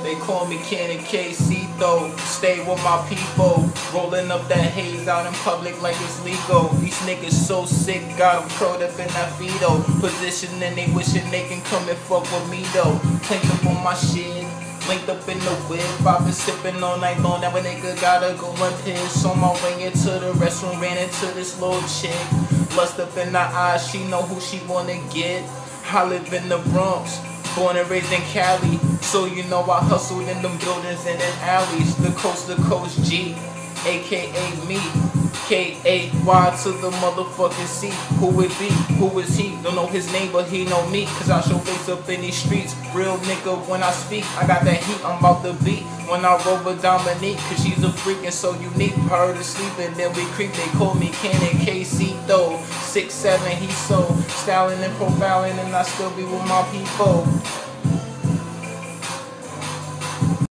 They call me Cannon KC though. Stay with my people. Rolling up that haze out in public like it's legal. These niggas so sick, got them curled up in that fetal position, and they wishing they can come and fuck with me though. Claimed up on my shit, linked up in the whip. I've been sipping all night long. Now a nigga gotta go and piss. On my way into the restroom, ran into this little chick. Lust up in her eyes, she know who she wanna get. I live in the Bronx, born and raised in Cali, so you know I hustled in them buildings and in alleys. The coast to coast G, aka me. K-A-Y to the motherfucking C. Who it be? Who is he? Don't know his name, but he know me, cause I show face up in these streets. Real nigga when I speak, I got that heat, I'm about to beat. When I roll with Dominique, cause she's a freak and so unique. Her to sleep and then we creep, they call me Cannon KC though. 6'7", he's so styling and profiling, and I still be with my people.